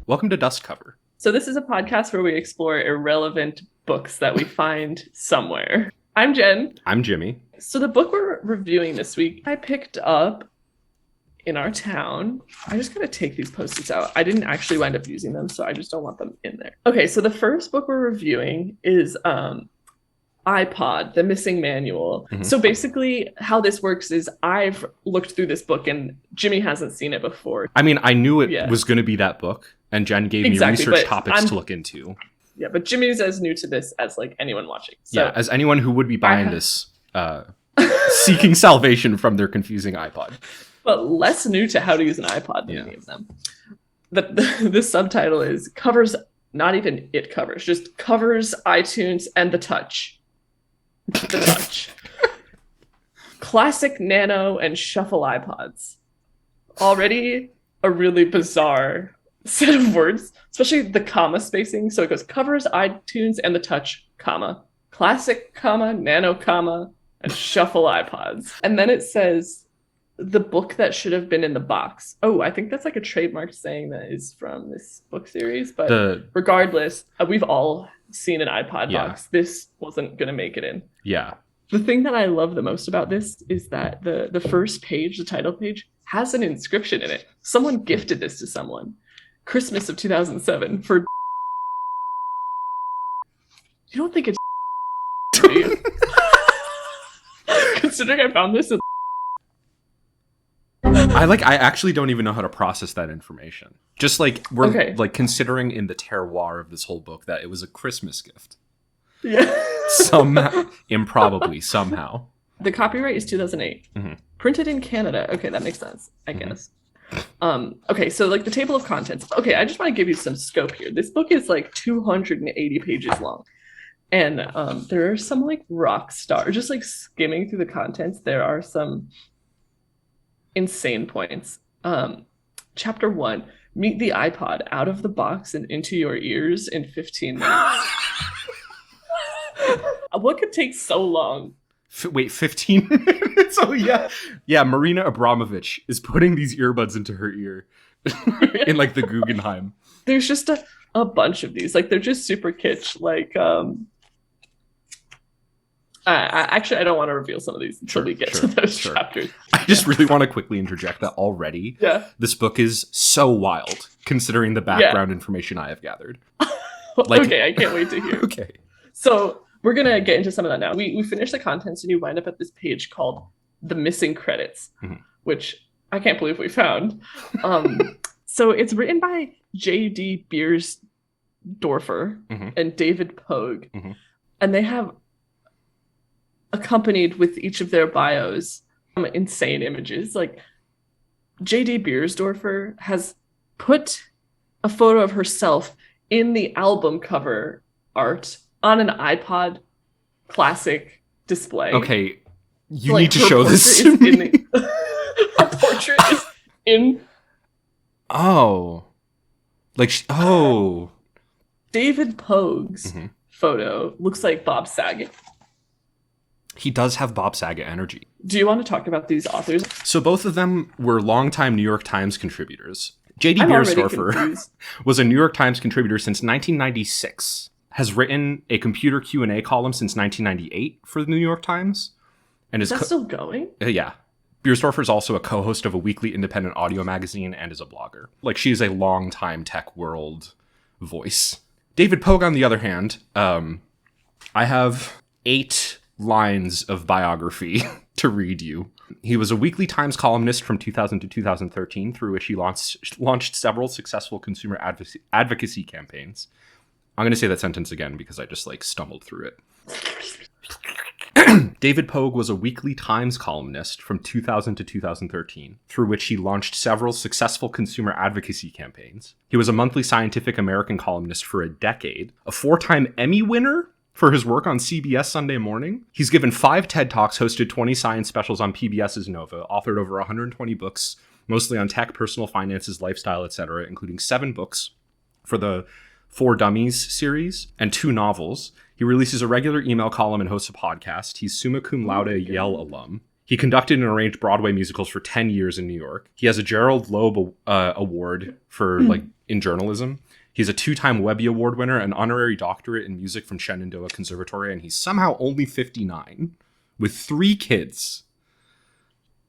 Welcome to Dust Cover. So this is a podcast where we explore irrelevant books that we find somewhere. I'm Jen. I'm Jimmy. So the book we're reviewing this week, I picked up in our town. I just gotta take these Post-its out. I didn't actually wind up using them, so I just don't want them in there. Okay, so the first book we're reviewing is iPod, The Missing Manual. Mm-hmm. So basically how this works is I've looked through this book and Jimmy hasn't seen it before. I mean, I knew it was going to be that book, and Jen gave me research topics to look into. Yeah, but Jimmy's as new to this as like anyone watching. So yeah, as anyone who would be buying this, seeking salvation from their confusing iPod. But less new to how to use an iPod than any of them. The subtitle is covers, not even it covers, just covers iTunes and the touch. The touch. Classic nano and shuffle iPods. Already a really bizarre set of words, especially the comma spacing. So it goes covers iTunes and the touch, comma, classic, comma, nano, comma, and shuffle iPods. And then it says the book that should have been in the box. Oh, I think that's like a trademark saying that is from this book series. But regardless, we've all seen an iPod box. This wasn't going to make it in. Yeah. The thing that I love the most about this is that the first page, the title page, has an inscription in it. Someone gifted this to someone. Christmas of 2007 for... You don't think it's... do you? Considering I found this in... I actually don't even know how to process that information. Just like we're like considering in the terroir of this whole book that it was a Christmas gift. Yeah. Improbably, somehow. The copyright is 2008. Mm-hmm. Printed in Canada. Okay, that makes sense, I guess. Okay, so like the table of contents. Okay, I just want to give you some scope here. This book is like 280 pages long. And there are some like rock stars, just like skimming through the contents, there are some insane points. Chapter 1, meet the iPod out of the box and into your ears in 15 minutes. What could take so long? Wait, 15 minutes? Oh, yeah. Yeah, Marina Abramovich is putting these earbuds into her ear in like the Guggenheim. There's just a bunch of these. Like, they're just super kitsch. Like, actually, I don't want to reveal some of these until we get to those chapters. I just really want to quickly interject that already. Yeah. This book is so wild, considering the background information I have gathered. Like, okay, I can't wait to hear. Okay. So we're going to get into some of that now. We finished the contents and you wind up at this page called The Missing Credits, which I can't believe we found. So it's written by J.D. Beersdorfer and David Pogue. And they have accompanied with each of their bios insane images. Like J.D. Beersdorfer has put a photo of herself in the album cover art on an iPod Classic display. Okay, you need to show this to me. Her portrait is in... Oh. Like, David Pogue's photo looks like Bob Saget. He does have Bob Saget energy. Do you want to talk about these authors? So both of them were longtime New York Times contributors. J.D. Beersdorfer was a New York Times contributor since 1996. Has written a computer Q&A column since 1998 for the New York Times. And is that still going? Yeah. Beersdorfer is also a co-host of a weekly independent audio magazine and is a blogger. Like, she is a long-time tech world voice. David Pogue, on the other hand, I have 8 lines of biography to read you. He was a Weekly Times columnist from 2000 to 2013, through which he launched several successful consumer advocacy campaigns. I'm going to say that sentence again because I just like stumbled through it. David Pogue was a Weekly Times columnist from 2000 to 2013, through which he launched several successful consumer advocacy campaigns. He was a Monthly Scientific American columnist for a decade, a 4-time Emmy winner for his work on CBS Sunday Morning. He's given 5 TED Talks, hosted 20 science specials on PBS's Nova, authored over 120 books, mostly on tech, personal finances, lifestyle, etc., including 7 books for the For Dummies series and 2 novels. He releases a regular email column and hosts a podcast. He's summa cum laude Yale alum. He conducted and arranged Broadway musicals for 10 years in New York. He has a Gerald Loeb Award for like in journalism. He's a 2-time Webby Award winner, an honorary doctorate in music from Shenandoah Conservatory, and he's somehow only 59 with 3 kids.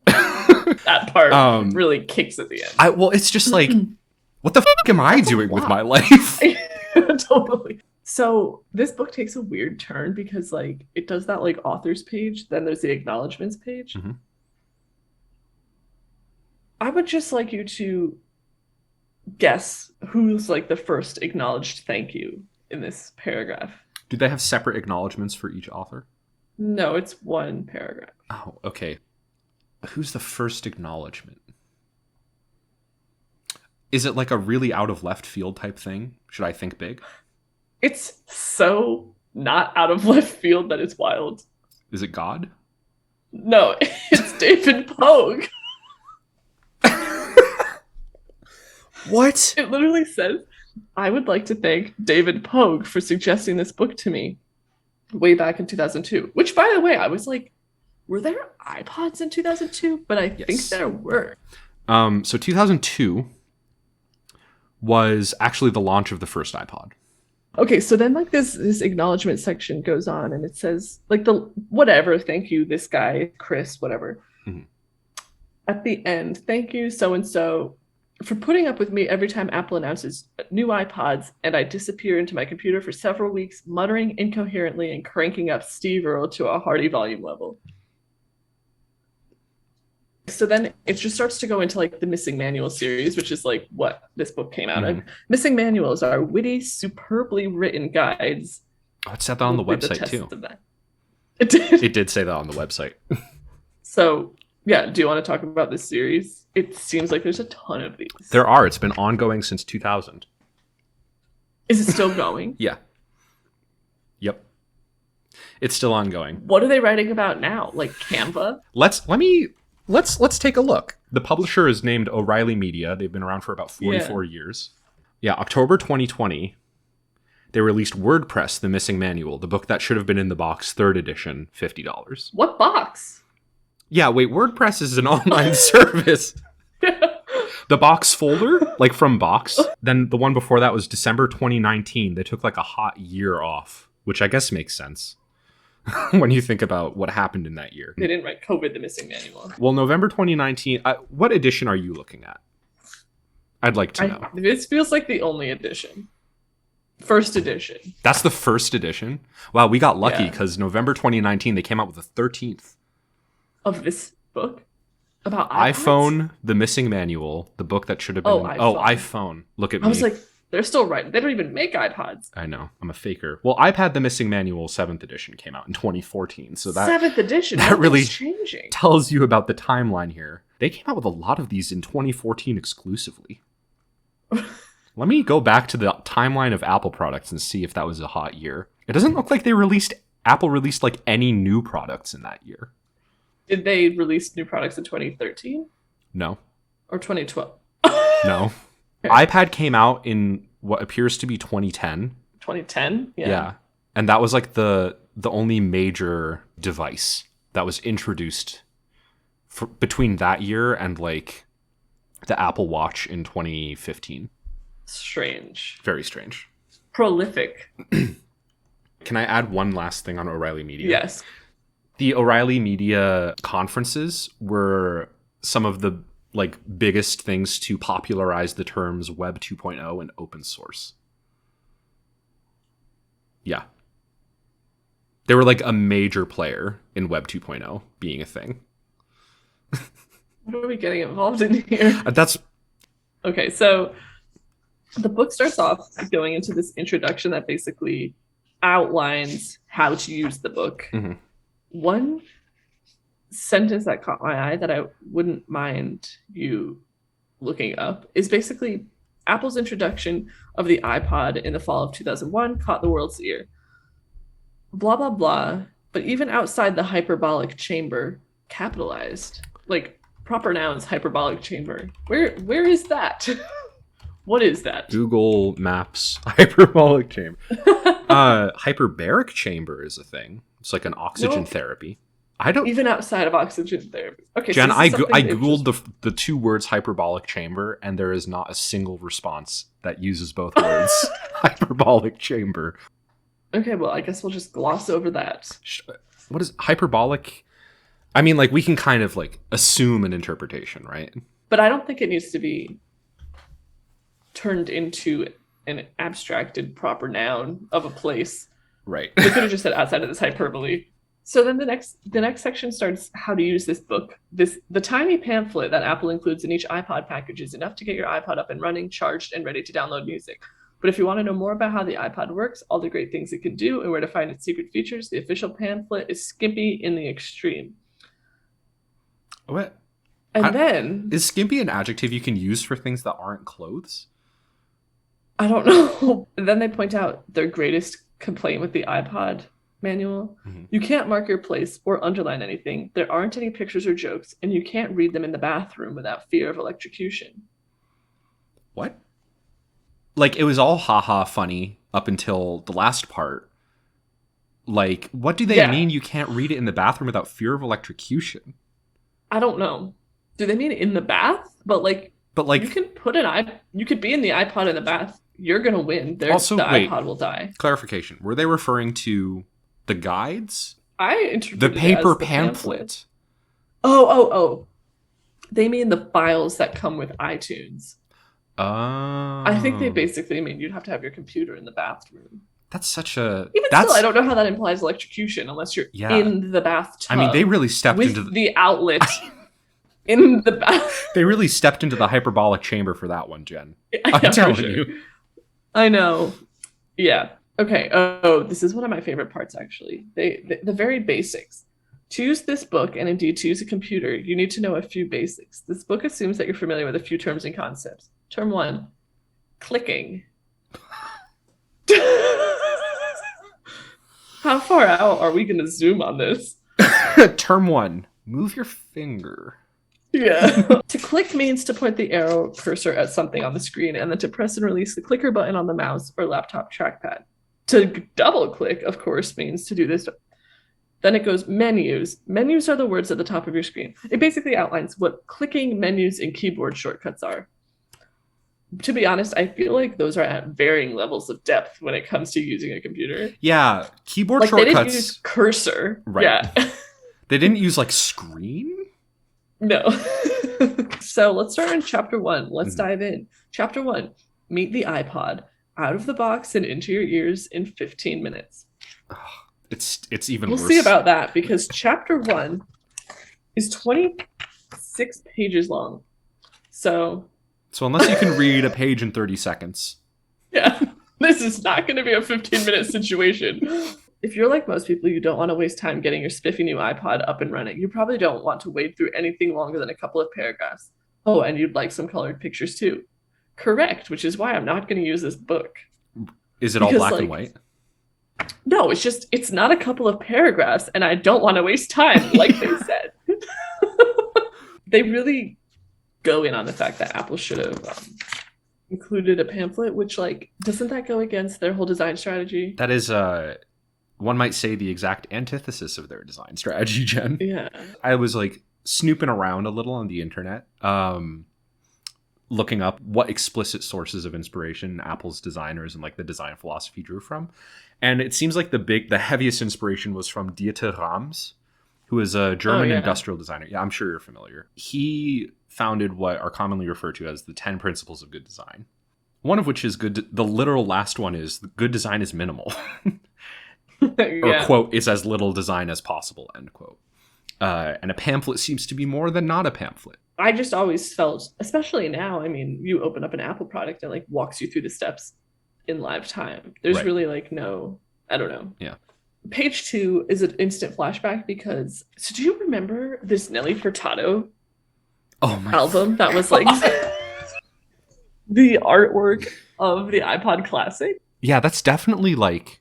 That part really kicks at the end. Well, it's just like, what the fuck am I doing with my life? Totally. So this book takes a weird turn because like it does that like author's page, then there's the acknowledgements page. Mm-hmm. I would just like you to guess who's like the first acknowledged thank you in this paragraph. Do they have separate acknowledgements for each author? No, it's one paragraph. Oh, okay. Who's the first acknowledgement? Is it like a really out of left field type thing? Should I think big? It's so not out of left field that it's wild. Is it God? No, it's David Pogue. What? It literally says, I would like to thank David Pogue for suggesting this book to me way back in 2002. Which, by the way, I was like, were there iPods in 2002? But I think there were. So 2002 was actually the launch of the first iPod. Okay, so then like this acknowledgement section goes on and it says like the whatever, thank you, this guy, Chris, whatever. Mm-hmm. At the end, thank you, so-and-so, for putting up with me every time Apple announces new iPods and I disappear into my computer for several weeks, muttering incoherently and cranking up Steve Earle to a hearty volume level. So then it just starts to go into like the Missing Manual series, which is like what this book came out of. Missing Manuals are witty, superbly written guides. Oh, it said that on the website too. It did. It did say that on the website. So yeah, do you want to talk about this series? It seems like there's a ton of these. There are. It's been ongoing since 2000. Is it still going? Yeah. Yep. It's still ongoing. What are they writing about now? Like Canva? Let's take a look. The publisher is named O'Reilly Media. They've been around for about 44 years. Yeah, October 2020, they released WordPress, The Missing Manual, the book that should have been in the box, 3rd edition, $50. What box? Yeah, wait, WordPress is an online service. The box folder, like from Box. Then the one before that was December 2019. They took like a hot year off, which I guess makes sense. When you think about what happened in that year. They didn't write COVID, the Missing Manual. Well, November 2019, what edition are you looking at? I'd like to know. This feels like the only edition. First edition. That's the first edition? Wow, we got lucky because November 2019, they came out with the 13th. Of this book? About iPods? iPhone, The Missing Manual, the book that should have been... iPhone. Look at me. I was like, they're still writing. They don't even make iPods. I know. I'm a faker. Well, iPad The Missing Manual 7th edition came out in 2014. So that 7th edition? That really changing. Tells you about the timeline here. They came out with a lot of these in 2014 exclusively. Let me go back to the timeline of Apple products and see if that was a hot year. It doesn't look like Apple released like any new products in that year. Did they release new products in 2013? No. Or 2012? No. iPad came out in what appears to be 2010. 2010? Yeah. And that was like the only major device that was introduced between that year and like the Apple Watch in 2015. Strange. Very strange. Prolific. Can I add one last thing on O'Reilly Media? Yes. The O'Reilly Media conferences were some of the like biggest things to popularize the terms Web 2.0 and open source. Yeah. They were like a major player in Web 2.0 being a thing. What are we getting involved in here? That's okay. So the book starts off going into this introduction that basically outlines how to use the book. Mm-hmm. One sentence that caught my eye that I wouldn't mind you looking up is basically Apple's introduction of the iPod in the fall of 2001 caught the world's ear. Blah, blah, blah. But even outside the hyperbolic chamber, capitalized. Like, proper nouns, hyperbolic chamber. Where is that? What is that? Google Maps hyperbolic chamber. Hyperbaric chamber is a thing. It's like an oxygen therapy. Even outside of oxygen therapy. Okay, Jen, so I Googled the two words hyperbolic chamber, and there is not a single response that uses both words. Hyperbolic chamber. Okay, well, I guess we'll just gloss over that. What is hyperbolic? I mean, like, we can kind of, like, assume an interpretation, right? But I don't think it needs to be turned into an abstracted proper noun of a place. Right. We could have just said outside of this hyperbole. So then the next section starts how to use this book. The tiny pamphlet that Apple includes in each iPod package is enough to get your iPod up and running, charged, and ready to download music. But if you want to know more about how the iPod works, all the great things it can do, and where to find its secret features, the official pamphlet is skimpy in the extreme. What? And then... Is skimpy an adjective you can use for things that aren't clothes? I don't know. And then they point out their greatest complaint with the iPod manual. Mm-hmm. You can't mark your place or underline anything. There aren't any pictures or jokes, and you can't read them in the bathroom without fear of electrocution. What? Like, it was all haha funny up until the last part. Like, what do they mean you can't read it in the bathroom without fear of electrocution? I don't know. Do they mean in the bath? But like you can put you could be in the iPod in the bath. You're gonna win. The iPod will die. Clarification: were they referring to the guides? I interpreted the paper the pamphlet. Oh. They mean the files that come with iTunes. Oh. I think they basically mean you'd have to have your computer in the bathroom. That's such a... Still, I don't know how that implies electrocution unless you're in the bathtub. I mean, they really stepped with into the outlet in the bath. They really stepped into the hyperbolic chamber for that one, Jen. I'm telling you. I know. Yeah. Okay. Oh, this is one of my favorite parts, actually. The very basics. To use this book, and indeed to use a computer, you need to know a few basics. This book assumes that you're familiar with a few terms and concepts. Term 1, clicking. How far out are we going to zoom on this? Term 1, move your finger. Yeah. To click means to point the arrow cursor at something on the screen and then to press and release the clicker button on the mouse or laptop trackpad. To double click, of course, means to do this. Then it goes menus. Menus are the words at the top of your screen. It basically outlines what clicking, menus, and keyboard shortcuts are. To be honest, I feel like those are at varying levels of depth when it comes to using a computer. Yeah, keyboard shortcuts. They didn't use cursor. Right. Yeah. They didn't use like screen? No. So let's start in chapter 1. Let's dive in. Chapter 1, meet the iPod out of the box and into your ears in 15 minutes. It's even worse. We'll see about that because chapter 1 is 26 pages long. So unless you can read a page in 30 seconds. Yeah, this is not going to be a 15-minute situation. If you're like most people, you don't want to waste time getting your spiffy new iPod up and running. You probably don't want to wade through anything longer than a couple of paragraphs. Oh, and you'd like some colored pictures too. Correct, which is why I'm not going to use this book. Is it all black and white? No, it's not a couple of paragraphs, and I don't want to waste time, like they said. They really go in on the fact that Apple should have included a pamphlet, which, like, doesn't that go against their whole design strategy? That is, one might say, the exact antithesis of their design strategy, Jen. Yeah. I was, like, snooping around a little on the internet, looking up what explicit sources of inspiration Apple's designers and, like, the design philosophy drew from. And it seems like the heaviest inspiration was from Dieter Rams, who is a German industrial designer. Yeah, I'm sure you're familiar. He founded what are commonly referred to as the 10 principles of good design. One of which is the literal last one is good design is minimal. Or, quote, it's as little design as possible, end quote. And a pamphlet seems to be more than not a pamphlet. I just always felt, especially now, I mean, you open up an Apple product and like walks you through the steps in live time. There's really like no, I don't know. Yeah. Page 2 is an instant flashback because, so do you remember this Nelly Furtado album that was like the artwork of the iPod Classic? Yeah, that's definitely like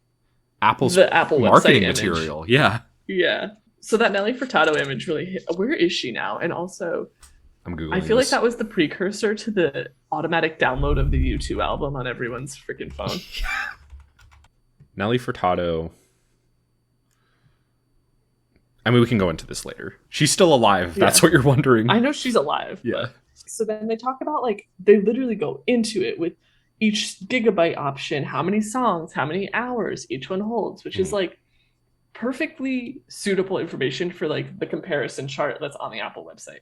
Apple's Apple marketing material. Yeah. Yeah. So that Nelly Furtado image really hit. Where is she now? And also, I'm Googling I feel like that was the precursor to the automatic download of the U2 album on everyone's freaking phone. Nelly Furtado. I mean, we can go into this later. She's still alive. That's what you're wondering. I know she's alive. Yeah. So then they talk about, like, they literally go into it with each gigabyte option, how many songs, how many hours each one holds, which is like perfectly suitable information for like the comparison chart that's on the Apple website.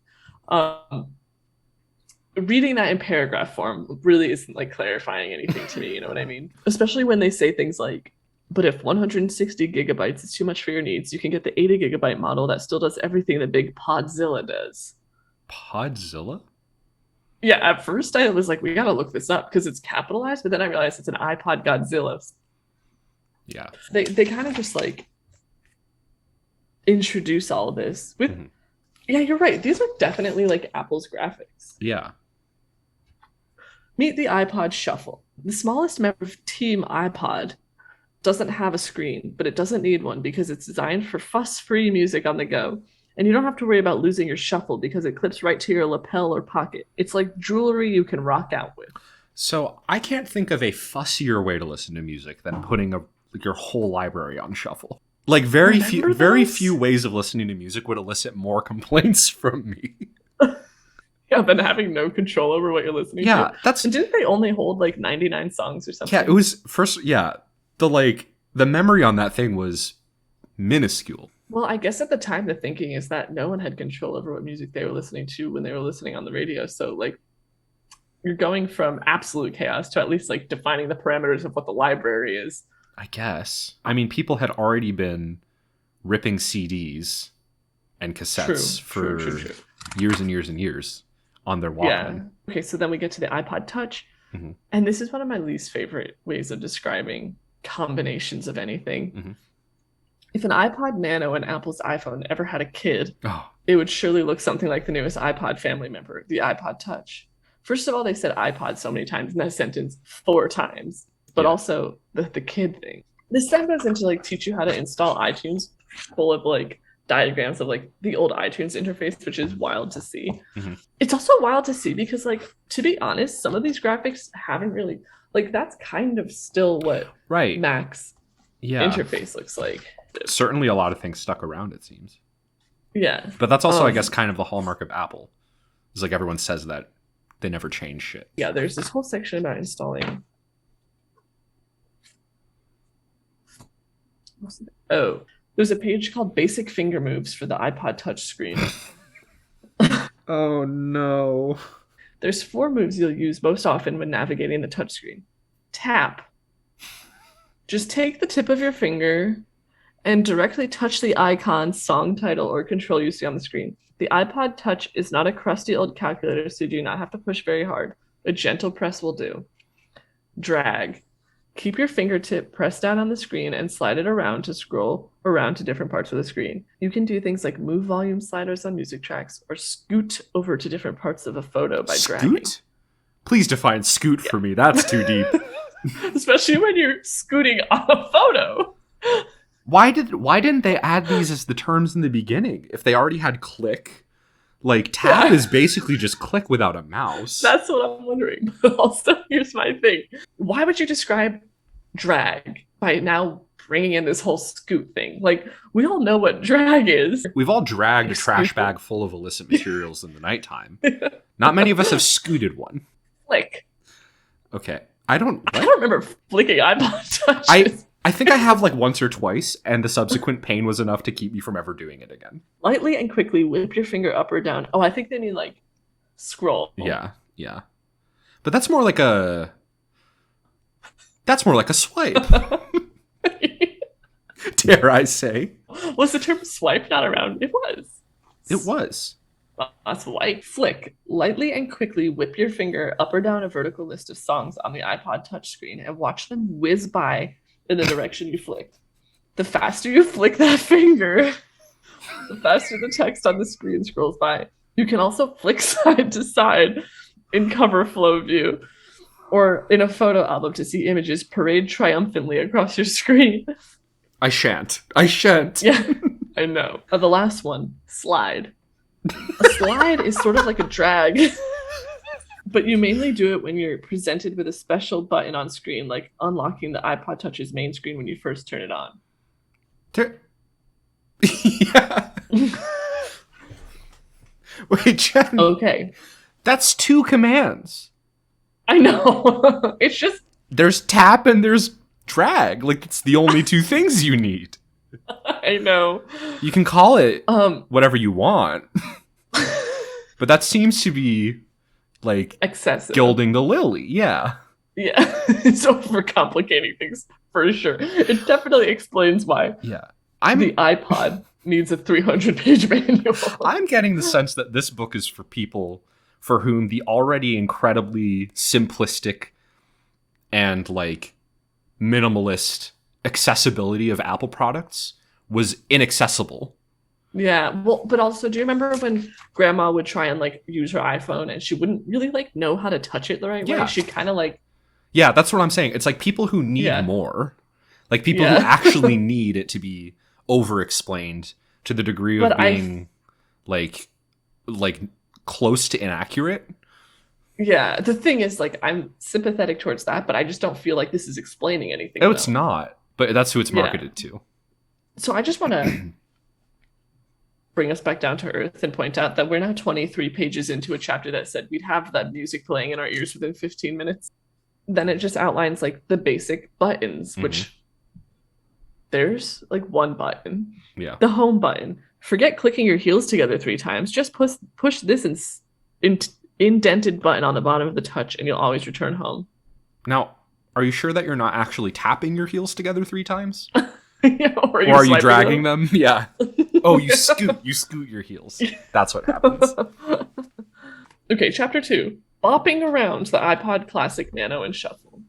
Reading that in paragraph form really isn't like clarifying anything to me, you know what I mean? Especially when they say things like, but if 160 gigabytes is too much for your needs, you can get the 80 gigabyte model that still does everything the big Podzilla does. Podzilla? Yeah, at first I was like, we gotta look this up because it's capitalized, but then I realized it's an iPod Godzilla. Yeah. They kind of just like introduce all of this with yeah, you're right. These are definitely like Apple's graphics. Yeah. Meet the iPod Shuffle. The smallest member of Team iPod doesn't have a screen, but it doesn't need one because it's designed for fuss-free music on the go. And you don't have to worry about losing your shuffle because it clips right to your lapel or pocket. It's like jewelry you can rock out with. So I can't think of a fussier way to listen to music than putting your whole library on shuffle. Like very few ways of listening to music would elicit more complaints from me. Yeah, than having no control over what you're listening to. Yeah, that's. And didn't they only hold like 99 songs or something? Yeah, it was first. Yeah, the memory on that thing was minuscule. Well, I guess at the time the thinking is that no one had control over what music they were listening to when they were listening on the radio. So like you're going from absolute chaos to at least like defining the parameters of what the library is. I guess. I mean, people had already been ripping CDs and cassettes for years and years and years on their Walkman. Yeah. Okay, so then we get to the iPod Touch. And this is one of my least favorite ways of describing combinations of anything. If an iPod Nano and Apple's iPhone ever had a kid, it would surely look something like the newest iPod family member, the iPod Touch. First of all, they said iPod so many times in that sentence 4 times, but also the kid thing. This stuff goes into like teach you how to install iTunes, full of like diagrams of like the old iTunes interface, which is wild to see. It's also wild to see because like, to be honest, some of these graphics haven't really, like that's kind of still what Mac's interface looks like. Certainly a lot of things stuck around, it seems. Yeah. But that's also, I guess, kind of the hallmark of Apple. It's like everyone says that they never change shit. Yeah, there's this whole section about installing. Oh, there's a page called Basic Finger Moves for the iPod Touch screen. Oh, no. There's 4 moves you'll use most often when navigating the touchscreen. Tap. Just take the tip of your finger and directly touch the icon, song title, or control you see on the screen. The iPod Touch is not a crusty old calculator, so you do not have to push very hard. A gentle press will do. Drag. Keep your fingertip pressed down on the screen and slide it around to scroll around to different parts of the screen. You can do things like move volume sliders on music tracks or scoot over to different parts of a photo by dragging. Please define scoot for me. That's too deep. Especially when you're scooting on a photo. Why didn't they add these as the terms in the beginning? If they already had click, like tab is basically just click without a mouse. That's what I'm wondering. But also, here's my thing. Why would you describe drag by now bringing in this whole scoot thing? Like, we all know what drag is. We've all dragged a trash bag full of illicit materials in the nighttime. Not many of us have scooted one. Flick. Okay. I don't remember flicking iPod touches. I think I have like once or twice, and the subsequent pain was enough to keep me from ever doing it again. Lightly and quickly whip your finger up or down. Oh, I think they mean like scroll. Yeah. But that's more like a swipe. Dare I say. Was the term swipe not around? It was. It was. That's white. Flick. Lightly and quickly whip your finger up or down a vertical list of songs on the iPod touchscreen and watch them whiz by in the direction you flicked. The faster you flick that finger, the faster the text on the screen scrolls by. You can also flick side to side in cover flow view or in a photo album to see images parade triumphantly across your screen. I shan't. Yeah, I know. The last one, slide. A slide is sort of like a drag. But you mainly do it when you're presented with a special button on screen, like unlocking the iPod Touch's main screen when you first turn it on. Yeah. Wait, Jen, Okay. that's 2 commands. I know. It's just There's tap and there's drag. Like, it's the only 2 things you need. I know. You can call it Um whatever you want, but that seems to be like excessive. gilding the lily. Yeah. Yeah. It's overcomplicating things for sure. It definitely explains why Yeah. the iPod needs a 300-page manual. I'm getting the sense that this book is for people for whom the already incredibly simplistic and like minimalist accessibility of Apple products was inaccessible. Yeah, well, but also, do you remember when Grandma would try and like use her iPhone and she wouldn't really like know how to touch it the right Yeah. way? She kind of like, Yeah, that's what I'm saying. It's like people who need Yeah. more, like people Yeah. who actually need it to be over-explained to the degree of But being like close to inaccurate. yeah. The thing is, like, I'm sympathetic towards that, but I just don't feel like this is explaining anything. Oh, it's though. not, but that's who it's Yeah. marketed to. So I just want to bring us back down to earth and point out that we're now 23 pages into a chapter that said we'd have that music playing in our ears within 15 minutes. Then it just outlines like the basic buttons, which there's like one button, Yeah. the home button. Forget clicking your heels together 3 times. Just push this indented button on the bottom of the touch and you'll always return home. Now, are you sure that you're not actually tapping your heels together 3 times? Yeah, Or are you dragging them? Yeah. Oh, you scoot your heels. That's what happens. Okay, chapter 2. Bopping around the iPod Classic, Nano, and Shuffle.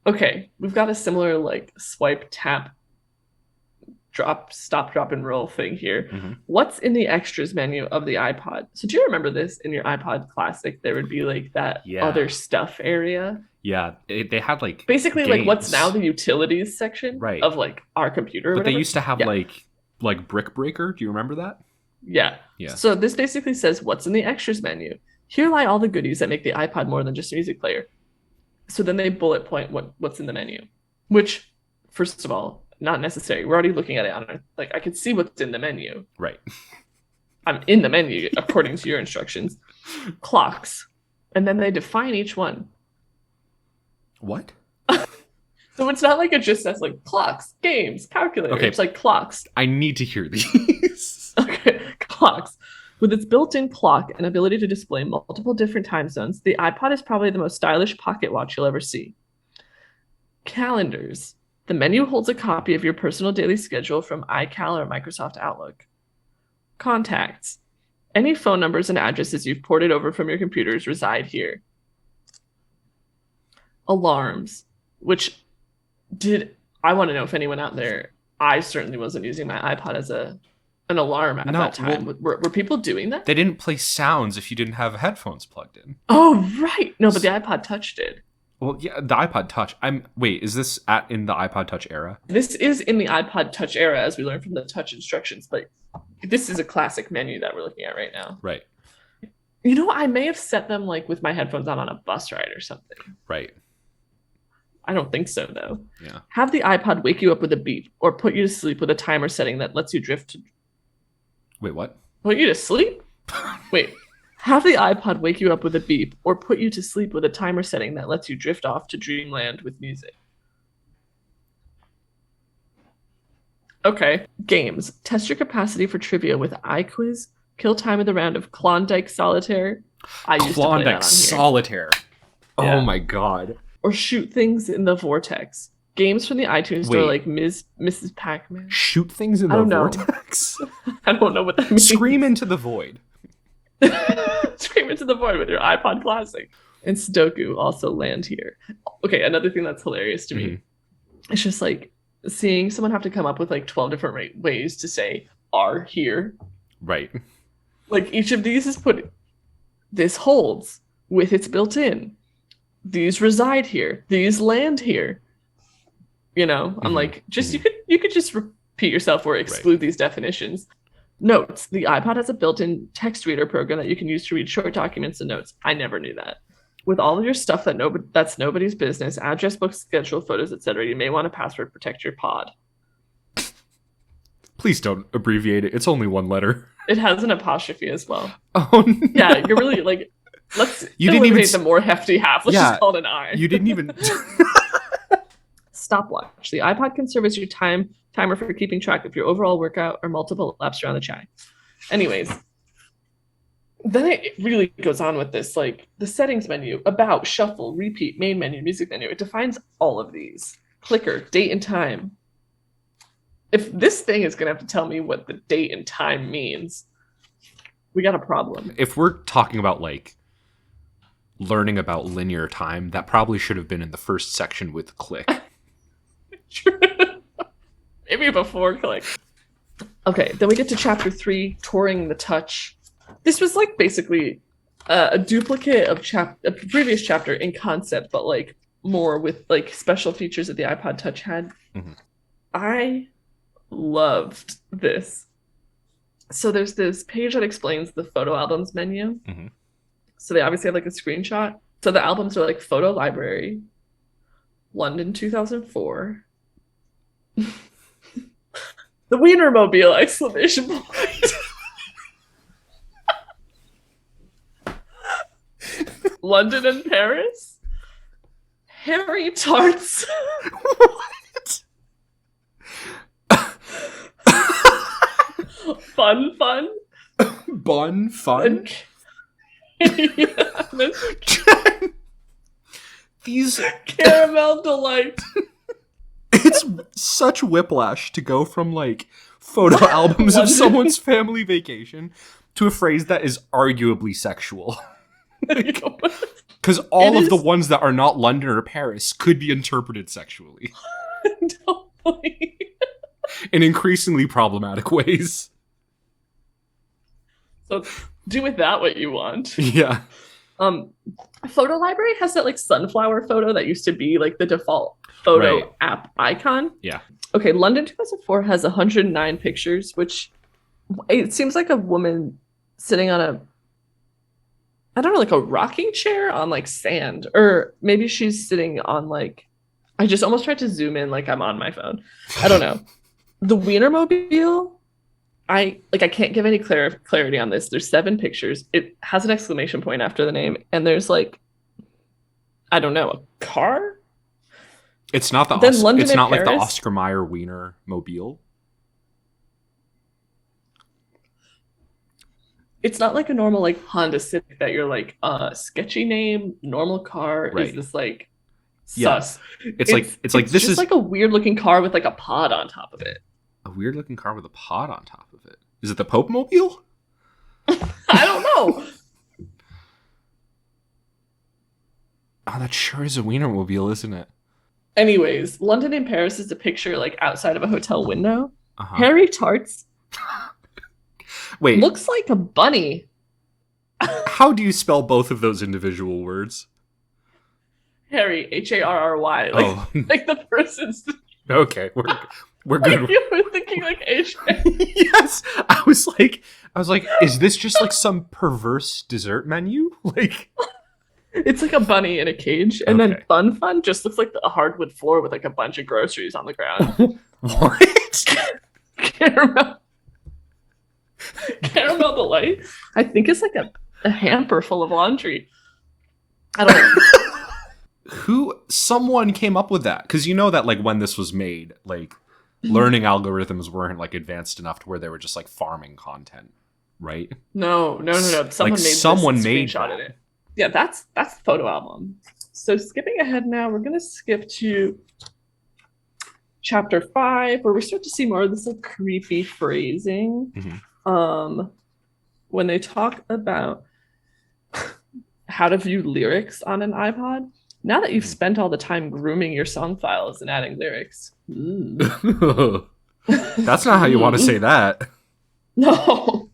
Okay, we've got a similar like swipe, tap, drop, stop, drop, and roll thing here. Mm-hmm. What's in the extras menu of the iPod? So do you remember this? In your iPod Classic, there would be like that other stuff area. Yeah, they had like Basically games. like what's now the utilities section Right. of like our computer. But they used to have like Brick Breaker. Do you remember that? Yeah. Yeah. So this basically says what's in the extras menu. Here lie all the goodies that make the iPod more than just a music player. So then they bullet point what's in the menu, which, first of all, not necessary. We're already looking at it on it. Like I could see what's in the menu. Right. I'm in the menu according to your instructions. Clocks, and then they define each one. What? So it's not like it just says like clocks, games, calculator. Okay. It's like clocks. I need to hear these. Okay, clocks. With its built-in clock and ability to display multiple different time zones, the iPod is probably the most stylish pocket watch you'll ever see. Calendars. The menu holds a copy of your personal daily schedule from iCal or Microsoft Outlook. Contacts. Any phone numbers and addresses you've ported over from your computers reside here. Alarms, which I want to know if anyone out there, I certainly wasn't using my iPod as an alarm at that time. Were people doing that? They didn't play sounds if you didn't have headphones plugged in. Oh, right. No, but the iPod Touch did. Well, yeah, the iPod Touch. Wait, is this in the iPod Touch era? This is in the iPod Touch era, as we learned from the Touch instructions, but this is a classic menu that we're looking at right now. Right. You know, I may have set them like with my headphones on a bus ride or something. Right. I don't think so, though. Yeah. Have the iPod wake you up with a beep or put you to sleep with a timer setting that lets you drift. Wait, what? Put you to sleep? Wait. Have the iPod wake you up with a beep or put you to sleep with a timer setting that lets you drift off to dreamland with music. Okay. Games. Test your capacity for trivia with iQuiz. Kill time of the round of Klondike Solitaire. I used to play that on Klondike here. Solitaire. Yeah. Oh my god. Or shoot things in the vortex. Games from the iTunes store like Mrs. Pac-Man. Shoot things in I the don't know. vortex? I don't know what that means. Scream into the void. Scream into the void with your iPod Classic. And Sudoku also land here. Okay, another thing that's hilarious to me. It's just like seeing someone have to come up with like 12 different ways to say are here. Right. Like each of these is put, this holds with its built-in. These reside here. These land here. You know, I'm like, just you could just repeat yourself or exclude these definitions. Notes. The iPod has a built-in text reader program that you can use to read short documents and notes. I never knew that. With all of your stuff that's nobody's business, address books, schedule, photos, etc., you may want to password protect your pod. Please don't abbreviate it. It's only one letter. It has an apostrophe as well. Oh, no. Yeah, you're really like, let's eliminate the more hefty half. Let's just call it an I. You didn't even... Stopwatch. The iPod can serve as your timer for keeping track of your overall workout or multiple laps around the chai. Anyways, then it really goes on with this, like the settings menu, about, shuffle, repeat, main menu, music menu. It defines all of these. Clicker, date and time. If this thing is going to have to tell me what the date and time means, we got a problem. If we're talking about like learning about linear time, that probably should have been in the first section with click. Maybe before click. Okay, then we get to chapter 3, touring the touch. This was like basically a duplicate of a previous chapter in concept, but like more with like special features that the iPod Touch had. Mm-hmm. I loved this. So there's this page that explains the photo albums menu. Mm-hmm. So they obviously have like a screenshot. So the albums are like Photo Library, London 2004, the Wienermobile, exclamation point. London and Paris, Harry Tarts. What? Fun. Bun fun. These caramel delight. It's such whiplash to go from like photo albums of someone's family vacation to a phrase that is arguably sexual. Because all of the ones that are not London or Paris could be interpreted sexually. Totally. In increasingly problematic ways. So do with that what you want. Yeah. Photo Library has that like sunflower photo that used to be like the default photo app icon. Yeah. Okay, London 2004 has 109 pictures, which it seems like a woman sitting on a, I don't know, like a rocking chair on like sand, or maybe she's sitting on like, I just almost tried to zoom in like I'm on my phone. I don't know. The Wienermobile, I can't give any clarity on this. There's 7 pictures. It has an exclamation point after the name, and there's like, I don't know, a car. It's not the. Then London it's not Paris. Like the Oscar Mayer Wiener Mobile. It's not like a normal like Honda Civic that you're like sketchy name, normal car. Is this like sus? It's like this just is like a weird looking car with like a pod on top of it. A weird looking car with a pod on top of it. Is it the Pope Mobile? I don't know. Oh, that sure is a Wienermobile, isn't it? Anyways, London and Paris is a picture like outside of a hotel window. Uh-huh. Harry Tarts. Wait. Looks like a bunny. How do you spell both of those individual words? Harry, Harry. Like the person's. Okay, we're good. Like you were thinking like AJ. Yes, I was like, is this just like some perverse dessert menu? Like, it's like a bunny in a cage, and then Bun Fun just looks like a hardwood floor with like a bunch of groceries on the ground. What? Caramel Delight. I think it's like a hamper full of laundry. I don't know. Someone came up with that, because you know that like when this was made, like learning algorithms weren't like advanced enough to where they were just like farming content, right? No. Someone made it. Yeah, that's the photo album. So skipping ahead now, we're gonna skip to chapter 5, where we start to see more of this like creepy phrasing. Mm-hmm. When they talk about how to view lyrics on an iPod. Now that you've spent all the time grooming your song files and adding lyrics. That's not how you want to say that. No.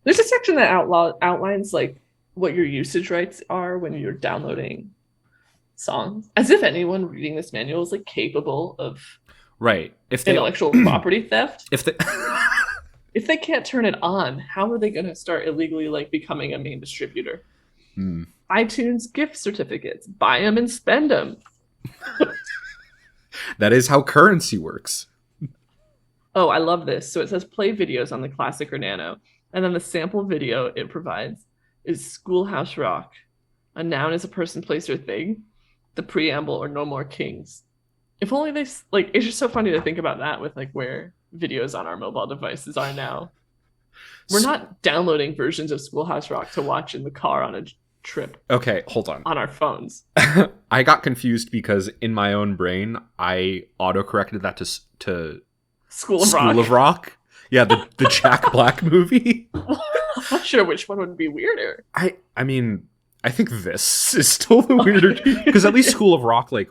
There's a section that outlines like what your usage rights are when you're downloading songs. As if anyone reading this manual is like capable of intellectual property theft. If they can't turn it on, how are they going to start illegally like becoming a main distributor? iTunes gift certificates. Buy them and spend them. That is how currency works. Oh, I love this. So it says play videos on the Classic or Nano. And then the sample video it provides is Schoolhouse Rock. A noun is a person, place, or thing. The preamble or No More Kings. If only they, like, it's just so funny to think about that with like where videos on our mobile devices are now. We're not downloading versions of Schoolhouse Rock to watch in the car on a trip. Okay, hold on. On our phones. I got confused because in my own brain, I autocorrected that to School of Rock. Yeah, the Jack Black movie. I'm not sure which one would be weirder. I mean, I think this is still the weirder, because at least School of Rock, like,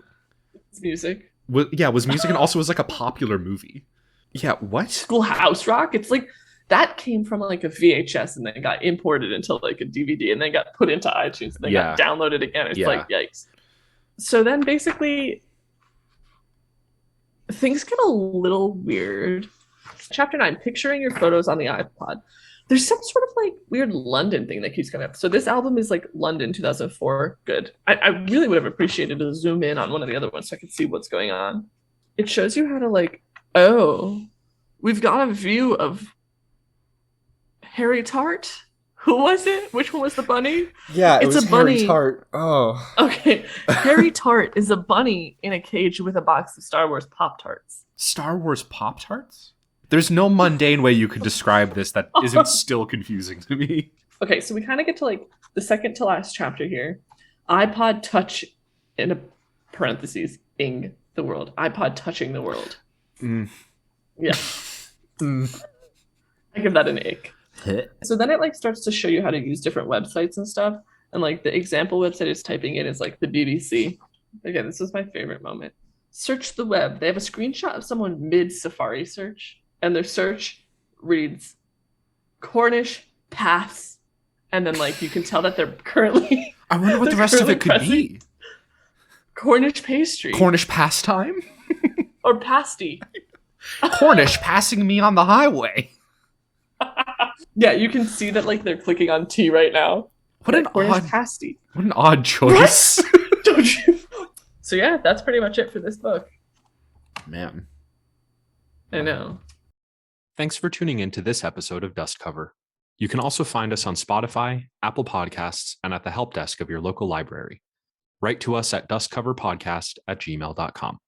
it's music. Was music, and also was like a popular movie. Yeah, what? Schoolhouse Rock? It's like that came from like a VHS and then got imported into like a DVD and then got put into iTunes and then got downloaded again. It's like, yikes. So then basically things get a little weird. Chapter 9, picturing your photos on the iPod. There's some sort of like weird London thing that keeps coming up. So this album is like London 2004. Good. I really would have appreciated to zoom in on one of the other ones so I could see what's going on. It shows you how to like, oh, we've got a view of Harry Tart. Who was it? Which one was the bunny? Yeah, it's a bunny. Harry Tart. Oh. Okay. Harry Tart is a bunny in a cage with a box of Star Wars Pop-Tarts. Star Wars Pop-Tarts? There's no mundane way you could describe this that isn't still confusing to me. Okay, so we kind of get to like the second to last chapter here. iPod Touch in a parentheses, ing the world. iPod touching the world. Yeah. I give that an ick. So then it like starts to show you how to use different websites and stuff. And like the example website it's typing in is like the BBC. Again, this is my favorite moment. Search the web. They have a screenshot of someone mid Safari search. And their search reads Cornish pass. And then like you can tell that they're currently I wonder what the rest of it could be. Cornish pastry. Cornish pastime? Or pasty. Cornish passing me on the highway. Yeah, you can see that like they're clicking on T right now. What an Cornish odd pasty. What an odd choice. Don't you? So yeah, that's pretty much it for this book. Man. I know. Thanks for tuning in to this episode of Dust Cover. You can also find us on Spotify, Apple Podcasts, and at the help desk of your local library. Write to us at dustcoverpodcast@gmail.com.